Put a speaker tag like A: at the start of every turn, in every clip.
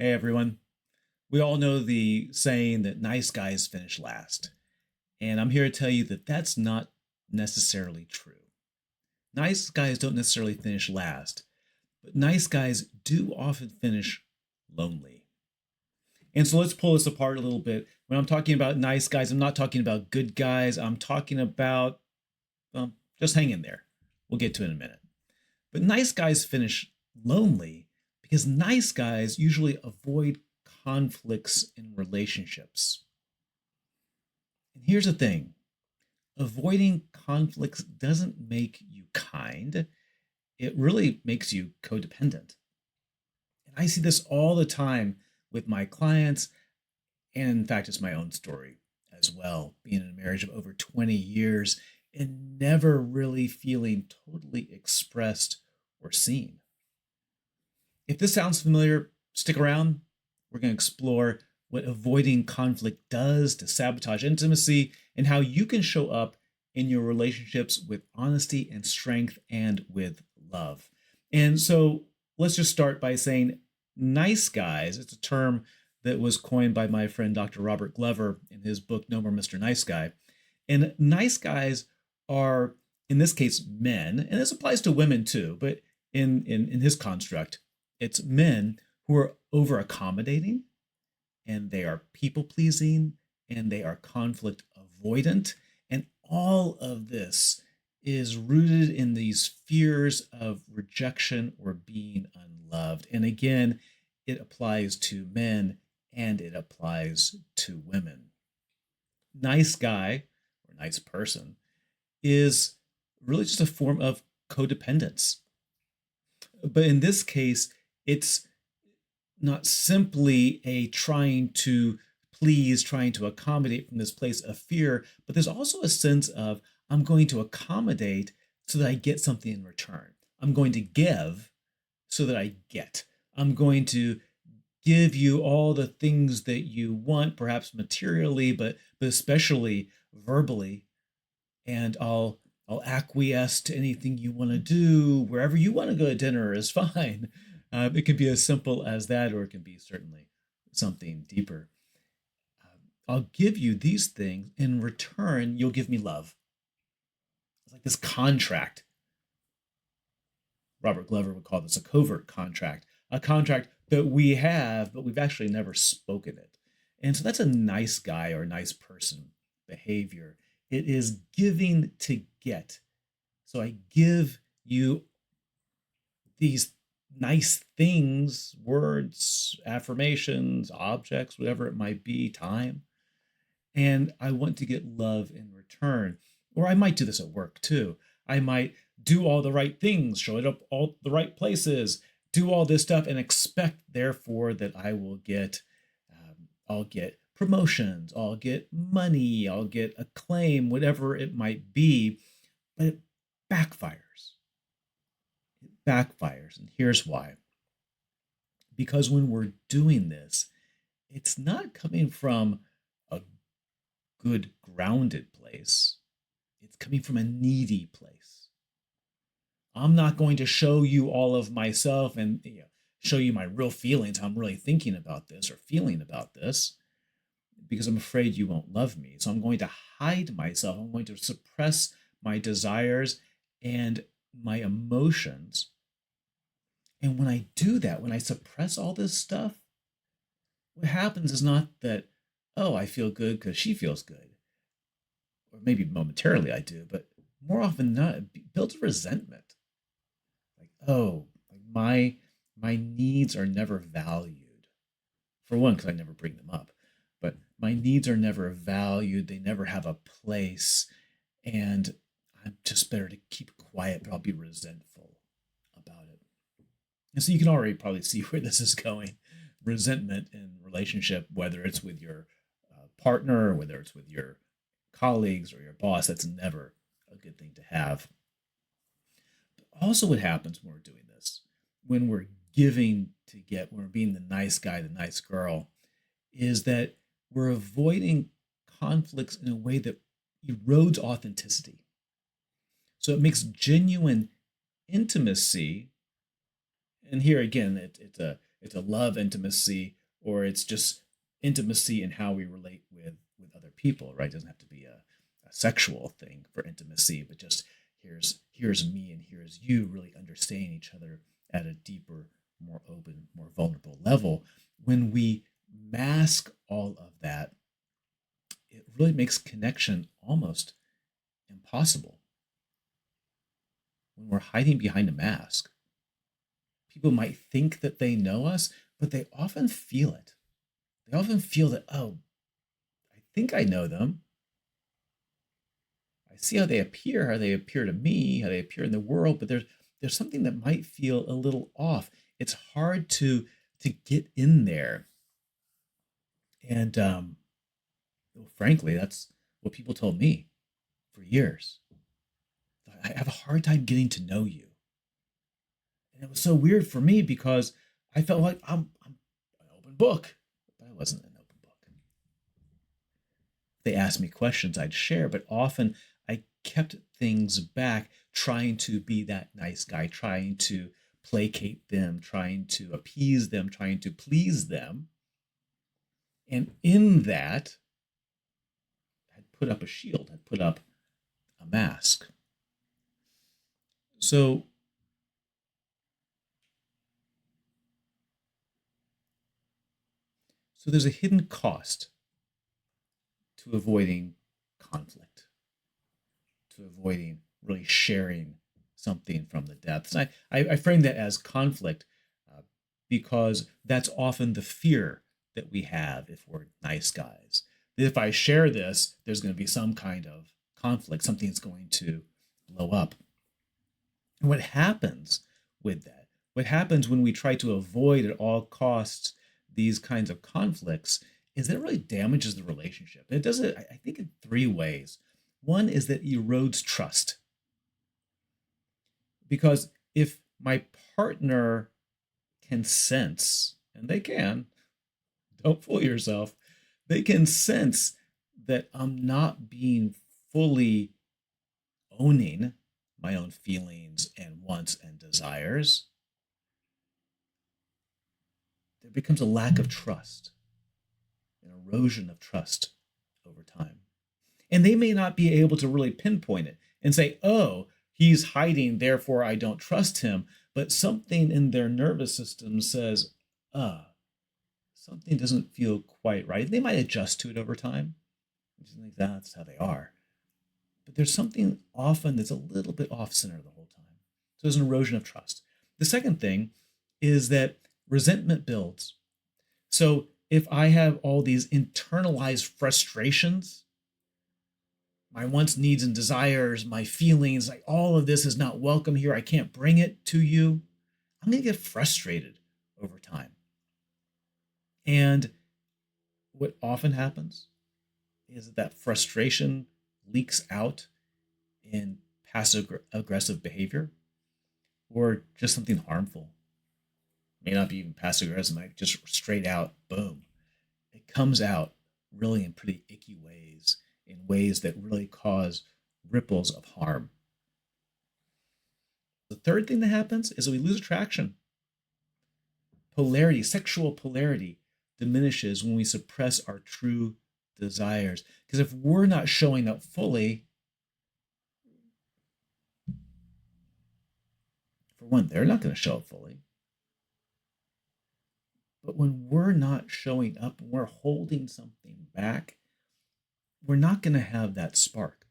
A: Hey everyone. We all know the saying that nice guys finish last. And I'm here to tell you that that's not necessarily true. Nice guys don't necessarily finish last, but nice guys do often finish lonely. And so let's pull this apart a little bit. When I'm talking about nice guys, I'm not talking about good guys. I'm talking about, just hang in there. We'll get to it in a minute. But nice guys finish lonely because nice guys usually avoid conflicts in relationships. And here's the thing, avoiding conflicts doesn't make you kind, it really makes you codependent. And I see this all the time with my clients. And in fact, it's my own story as well, being in a marriage of over 20 years and never really feeling totally expressed or seen. If this sounds familiar, stick around. We're going to explore what avoiding conflict does to sabotage intimacy and how you can show up in your relationships with honesty and strength and with love. And so let's just start by saying nice guys. It's a term that was coined by my friend Dr. Robert Glover in his book, No More Mr. Nice Guy. And nice guys are, in this case, men, and this applies to women too, but in his construct, it's men who are over accommodating and they are people pleasing and they are conflict avoidant. And all of this is rooted in these fears of rejection or being unloved. And again, it applies to men and it applies to women. Nice guy or nice person is really just a form of codependence. But in this case, it's not simply a trying to please, trying to accommodate from this place of fear, but there's also a sense of I'm going to accommodate so that I get something in return. I'm going to give so that I get. I'm going to give you all the things that you want, perhaps materially, but especially verbally, and I'll acquiesce to anything you want to do. Wherever you want to go to dinner is fine. It can be as simple as that, or it can be certainly something deeper. I'll give you these things. In return, you'll give me love. It's like this contract. Robert Glover would call this a covert contract, a contract that we have, but we've actually never spoken it. And so that's a nice guy or nice person behavior. It is giving to get. So I give you these nice things, words, affirmations, objects, whatever it might be, time. And I want to get love in return. Or I might do this at work too. I might do all the right things, show it up all the right places, do all this stuff, and expect, therefore, that I'll get promotions, I'll get money, I'll get acclaim, whatever it might be. But it backfires. It backfires. And here's why. Because when we're doing this, it's not coming from a good grounded place. It's coming from a needy place. I'm not going to show you all of myself and show you my real feelings, how I'm really thinking about this or feeling about this, because I'm afraid you won't love me. So I'm going to hide myself. I'm going to suppress my desires and my emotions. And when I do that, when I suppress all this stuff, what happens is not that, oh, I feel good because she feels good. Or maybe momentarily I do, but more often than not, it builds resentment. Like, oh, like my needs are never valued. For one, because I never bring them up. But my needs are never valued. They never have a place. And I'm just better to keep quiet, but I'll be resentful about it. And so you can already probably see where this is going. Resentment in relationship, whether it's with your partner, or whether it's with your colleagues or your boss, that's never a good thing to have. But also what happens when we're doing this, when we're giving to get, when we're being the nice guy, the nice girl, is that we're avoiding conflicts in a way that erodes authenticity. So it makes genuine intimacy, and here again, it's a love intimacy, or it's just intimacy in how we relate with other people, right? It doesn't have to be a sexual thing for intimacy, but just here's me and here's you really understanding each other at a deeper, more open, more vulnerable level. When we mask all of that, it really makes connection almost impossible. When we're hiding behind a mask, people might think that they know us, but they often feel it. They often feel that, oh, I think I know them. I see how they appear to me, how they appear in the world, but there's something that might feel a little off. It's hard to get in there. And well, frankly, that's what people told me for years. I have a hard time getting to know you. And it was so weird for me because I felt like I'm an open book, but I wasn't an open book. They asked me questions, I'd share, but often I kept things back, trying to be that nice guy, trying to placate them, trying to appease them, trying to please them. And in that, I'd put up a shield, I'd put up a mask. So there's a hidden cost to avoiding conflict, to avoiding really sharing something from the depths. And I frame that as conflict because that's often the fear that we have if we're nice guys. If I share this, there's going to be some kind of conflict, something's going to blow up. And what happens with that? What happens when we try to avoid at all costs these kinds of conflicts is that it really damages the relationship. And it does it, I think, in three ways. One is that it erodes trust. Because if my partner can sense, and they can, don't fool yourself, they can sense that I'm not being fully owning my own feelings and wants and desires, there becomes a lack of trust, an erosion of trust over time. And they may not be able to really pinpoint it and say, oh, he's hiding, therefore I don't trust him. But something in their nervous system says, something doesn't feel quite right. They might adjust to it over time. Just think that's how they are. But there's something often that's a little bit off center the whole time. So there's an erosion of trust. The second thing is that resentment builds. So if I have all these internalized frustrations, my wants, needs, and desires, my feelings, like all of this is not welcome here, I can't bring it to you, I'm going to get frustrated over time. And what often happens is that frustration leaks out in passive aggressive behavior or just something harmful. It may not be even passive aggressive, might just straight out, boom. It comes out really in pretty icky ways, in ways that really cause ripples of harm. The third thing that happens is that we lose attraction. Polarity, sexual polarity, diminishes when we suppress our true desires. Because if we're not showing up fully, for one, they're not going to show up fully. But when we're not showing up, when we're holding something back, we're not going to have that spark.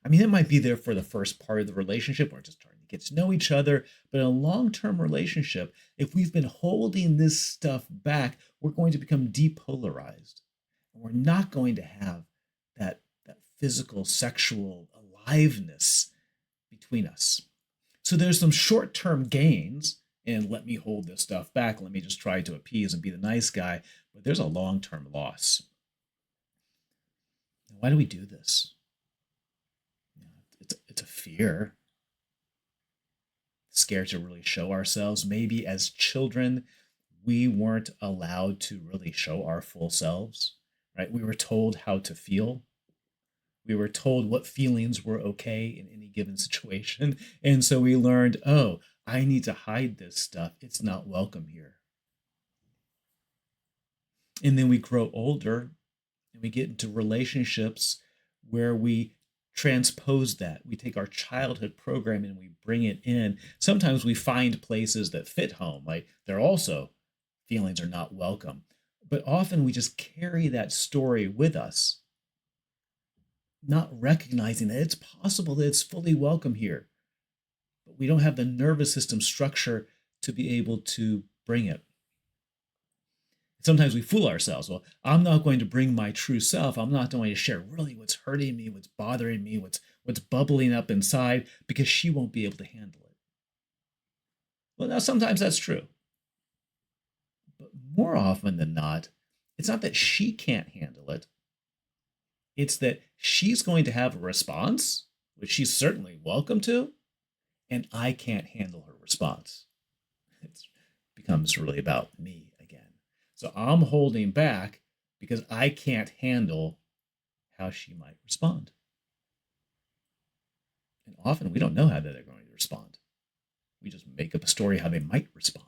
A: I mean, it might be there for the first part of the relationship. We're just trying to get to know each other. But in a long-term relationship, if we've been holding this stuff back, we're going to become depolarized. And we're not going to have that physical, sexual aliveness between us. So there's some short-term gains in let me hold this stuff back. Let me just try to appease and be the nice guy. But there's a long-term loss. Why do we do this? It's a fear. Scared to really show ourselves. Maybe as children, we weren't allowed to really show our full selves, right? We were told how to feel. We were told what feelings were okay in any given situation. And so we learned, oh, I need to hide this stuff. It's not welcome here. And then we grow older and we get into relationships where we transpose that. We take our childhood program and we bring it in. Sometimes we find places that fit home, like they're also feelings are not welcome. But often we just carry that story with us, not recognizing that it's possible that it's fully welcome here, but we don't have the nervous system structure to be able to bring it. Sometimes we fool ourselves. Well, I'm not going to bring my true self. I'm not going to share really what's hurting me, what's bothering me, what's bubbling up inside, because she won't be able to handle it. Well, now sometimes that's true. But more often than not, it's not that she can't handle it. It's that she's going to have a response, which she's certainly welcome to, and I can't handle her response. It becomes really about me again. So I'm holding back because I can't handle how she might respond. And often we don't know how they're going to respond. We just make up a story how they might respond.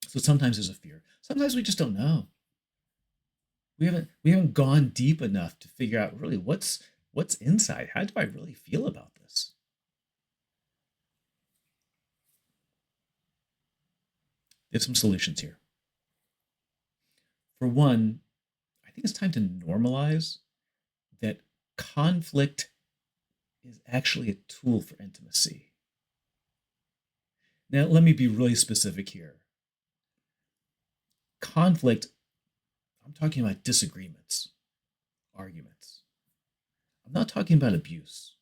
A: So sometimes there's a fear. Sometimes we just don't know. We haven't gone deep enough to figure out really what's inside. How do I really feel about this? There's some solutions here. For one, I think it's time to normalize that conflict is actually a tool for intimacy. Now, let me be really specific here. Conflict, I'm talking about disagreements, arguments. I'm not talking about abuse.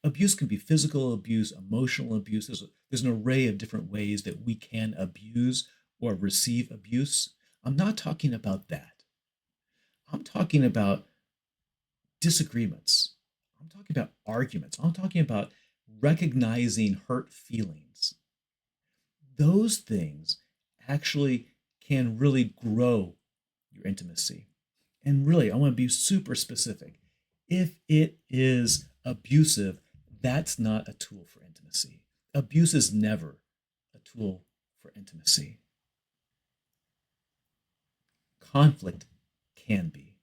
A: Abuse can be physical abuse, emotional abuse. There's an array of different ways that we can abuse or receive abuse. I'm not talking about that. I'm talking about disagreements. I'm talking about arguments. I'm talking about recognizing hurt feelings. Those things actually can really grow your intimacy. And really, I want to be super specific. If it is abusive, that's not a tool for intimacy. Abuse is never a tool for intimacy. Conflict can be.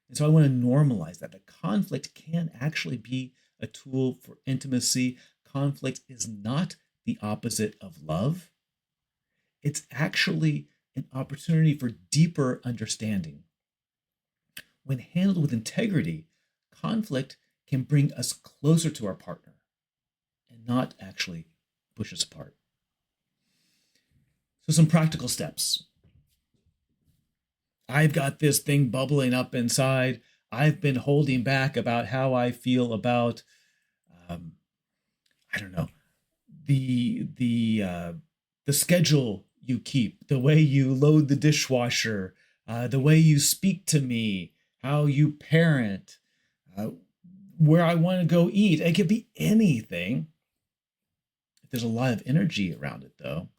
A: And so I want to normalize that. Conflict can actually be a tool for intimacy. Conflict is not the opposite of love. It's actually an opportunity for deeper understanding. When handled with integrity, conflict can bring us closer to our partner and not actually push us apart. So some practical steps. I've got this thing bubbling up inside. I've been holding back about how I feel about, I don't know, the schedule you keep, the way you load the dishwasher, the way you speak to me, how you parent, where I want to go eat. It could be anything. If there's a lot of energy around it, though,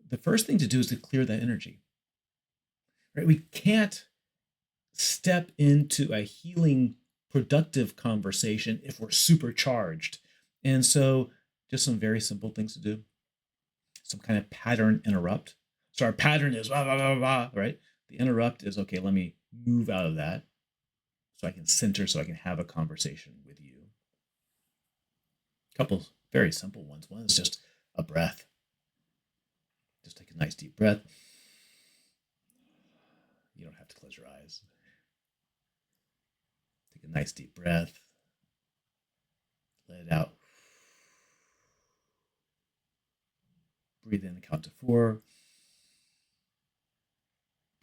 A: the first thing to do is to clear that energy. Right? We can't step into a healing, productive conversation if we're supercharged. And so, just some very simple things to do. Some kind of pattern interrupt. So our pattern is blah, blah, blah, blah, right? The interrupt is, okay, let me move out of that so I can center, so I can have a conversation with you. A couple very simple ones. One is just a breath. Just take a nice deep breath. You don't have to close your eyes. Take a nice deep breath. Let it out. Breathe in and count to 4.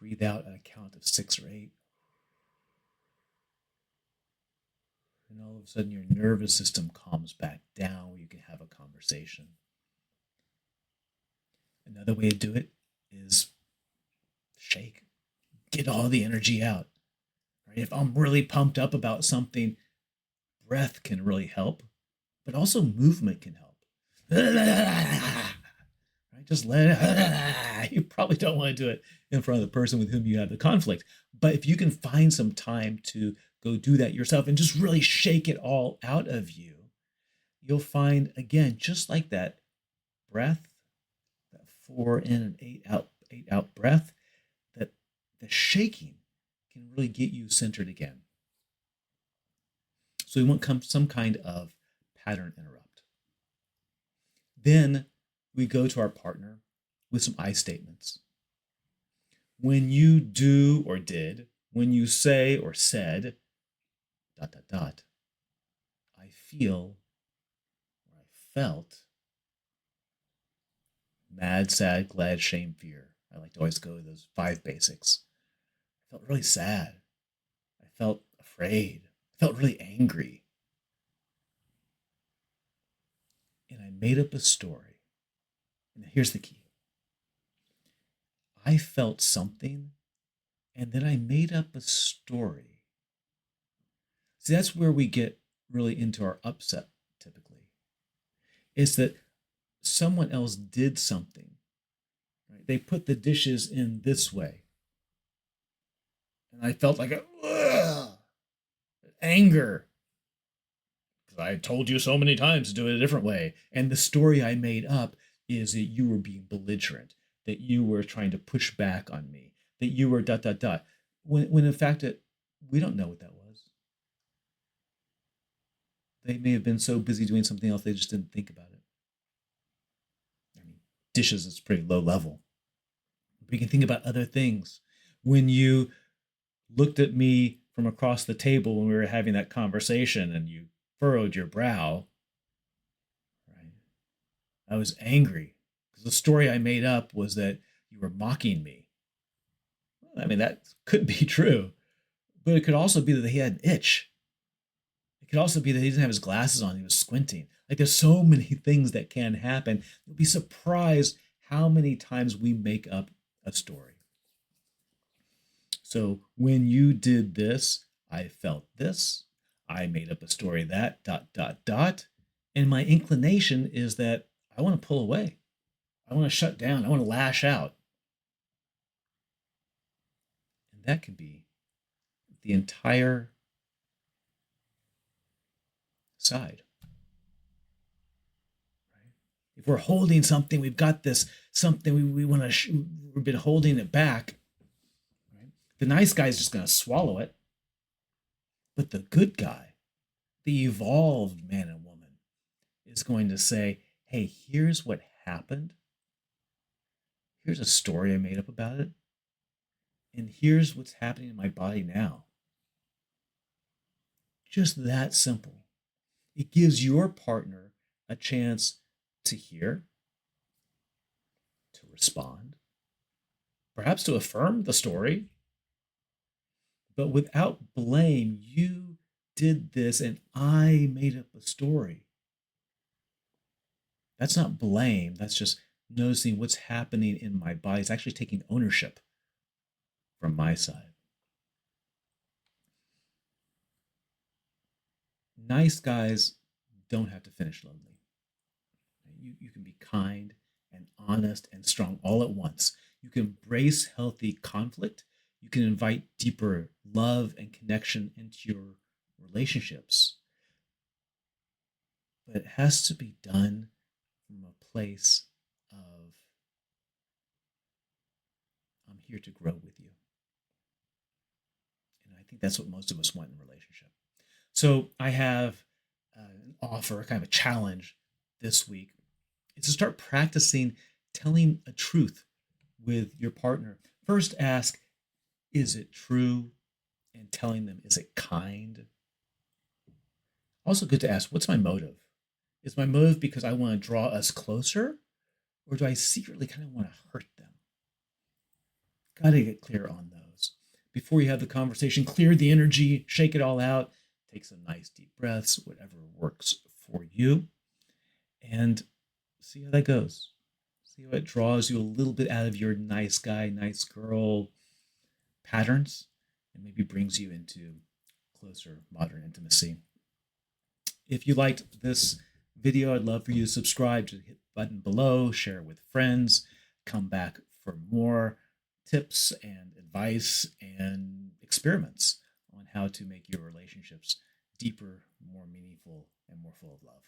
A: Breathe out at a count of 6 or 8. And all of a sudden your nervous system calms back down where you can have a conversation. Another way to do it is shake. Get all the energy out. Right? If I'm really pumped up about something, breath can really help, but also movement can help. Right? Just let it. You probably don't want to do it in front of the person with whom you have the conflict. But if you can find some time to go do that yourself and just really shake it all out of you, you'll find, again, just like that breath, that 4 in and 8 out breath, that the shaking can really get you centered again. So we want some kind of pattern interrupt. Then we go to our partner with some I statements. When you do or did, when you say or said, ... I feel or I felt mad, sad, glad, shame, fear. I like to always go to those 5 basics. I felt really sad. I felt afraid. I felt really angry. And I made up a story. And here's the key. I felt something, and then I made up a story. See, that's where we get really into our upset typically. Is that someone else did something. Right? They put the dishes in this way. And I felt like anger. Because I told you so many times to do it a different way. And the story I made up is that you were being belligerent, that you were trying to push back on me, that you were ... When in fact, we don't know what that was. They may have been so busy doing something else, they just didn't think about it. I mean, dishes is pretty low level. We can think about other things. When you looked at me from across the table when we were having that conversation and you furrowed your brow, right? I was angry because the story I made up was that you were mocking me. Well, I mean, that could be true, but it could also be that he had an itch. It could also be that he didn't have his glasses on. He was squinting. Like there's so many things that can happen. You'll be surprised how many times we make up a story. So when you did this, I felt this. I made up a story that ... And my inclination is that I want to pull away. I want to shut down. I want to lash out. And that can be the entire side. Right? If we're holding something, we've got this something we want to, we've been holding it back. Right? The nice guy is just going to swallow it. But the good guy, the evolved man and woman, is going to say, hey, here's what happened. Here's a story I made up about it. And here's what's happening in my body now. Just that simple. It gives your partner a chance to hear, to respond, perhaps to affirm the story, but without blame. You did this and I made up a story. That's not blame. That's just noticing what's happening in my body. It's actually taking ownership from my side. Nice guys don't have to finish lonely. You can be kind and honest and strong all at once. You can embrace healthy conflict. You can invite deeper love and connection into your relationships. But it has to be done from a place of, I'm here to grow with you. And I think that's what most of us want in a relationship. So I have an offer, kind of a challenge this week. It's to start practicing telling a truth with your partner. First ask, is it true? And telling them, is it kind? Also good to ask, what's my motive? Is my motive because I want to draw us closer? Or do I secretly kind of want to hurt them? Got to get clear on those. Before you have the conversation, clear the energy, shake it all out, take some nice deep breaths, whatever works for you, and see how that goes. See how it draws you a little bit out of your nice guy, nice girl patterns, and maybe brings you into closer modern intimacy. If you liked this video, I'd love for you to subscribe. Just hit the button below, share it with friends, come back for more tips and advice and experiments on how to make your relationships deeper, more meaningful, and more full of love.